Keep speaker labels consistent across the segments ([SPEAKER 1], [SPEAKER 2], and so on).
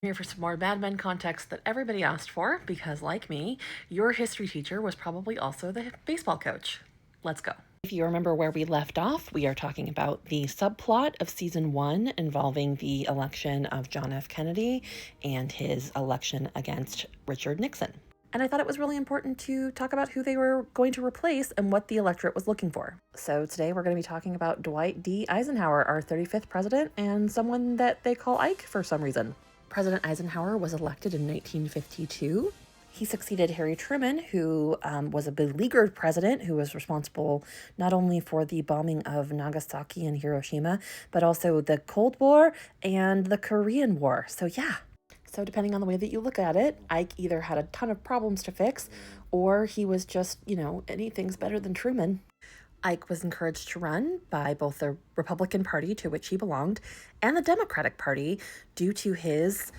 [SPEAKER 1] Here for some more Mad Men context that everybody asked for, because like me, your history teacher was probably also the baseball coach. Let's go. If you remember where we left off, we are talking about the subplot of season 1 involving the election of John F. Kennedy and his election against Richard Nixon. And I thought it was really important to talk about who they were going to replace and what the electorate was looking for. So today we're going to be talking about Dwight D. Eisenhower, our 35th president, and someone that they call Ike for some reason. President Eisenhower was elected in 1952. He succeeded Harry Truman, who was a beleaguered president who was responsible not only for the bombing of Nagasaki and Hiroshima, but also the Cold War and the Korean War. So yeah. So depending on the way that you look at it, Ike either had a ton of problems to fix, or he was just, anything's better than Truman. Ike was encouraged to run by both the Republican Party, to which he belonged, and the Democratic Party due to his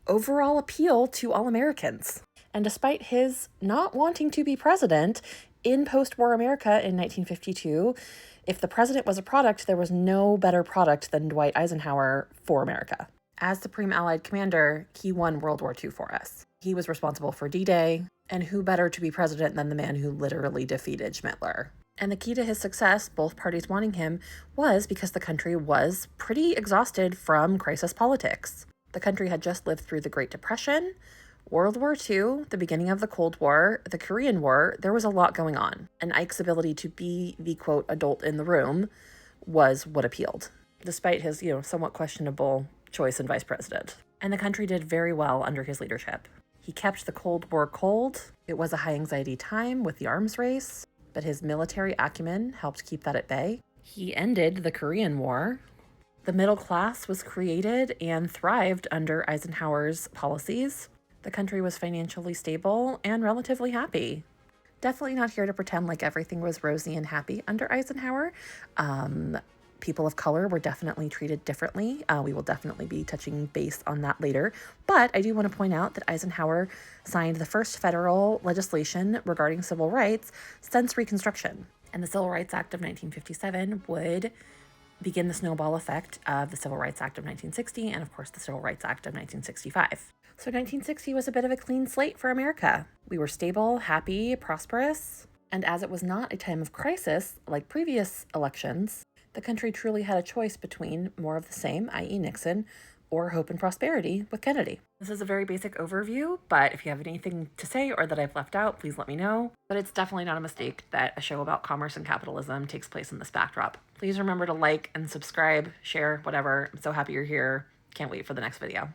[SPEAKER 1] overall appeal to all Americans. And despite his not wanting to be president in post-war America in 1952, if the president was a product, there was no better product than Dwight Eisenhower for America. As Supreme Allied Commander, he won World War II for us. He was responsible for D-Day, and who better to be president than the man who literally defeated Schmittler? And the key to his success, both parties wanting him, was because the country was pretty exhausted from crisis politics. The country had just lived through the Great Depression, World War II, the beginning of the Cold War, the Korean War. There was a lot going on, and Ike's ability to be the, quote, adult in the room was what appealed, despite his, somewhat questionable choice in vice president. And the country did very well under his leadership. He kept the Cold War cold. It was a high-anxiety time with the arms race, but his military acumen helped keep that at bay. He ended the Korean War. The middle class was created and thrived under Eisenhower's policies. The country was financially stable and relatively happy. Definitely not here to pretend like everything was rosy and happy under Eisenhower. People of color were definitely treated differently. We will definitely be touching base on that later. But I do want to point out that Eisenhower signed the first federal legislation regarding civil rights since Reconstruction. And the Civil Rights Act of 1957 would begin the snowball effect of the Civil Rights Act of 1960 and, of course, the Civil Rights Act of 1965. So 1960 was a bit of a clean slate for America. We were stable, happy, prosperous. And as it was not a time of crisis like previous elections, the country truly had a choice between more of the same, i.e. Nixon, or hope and prosperity with Kennedy. This is a very basic overview, but if you have anything to say or that I've left out, please let me know. But it's definitely not a mistake that a show about commerce and capitalism takes place in this backdrop. Please remember to like and subscribe, share, whatever. I'm so happy you're here. Can't wait for the next video.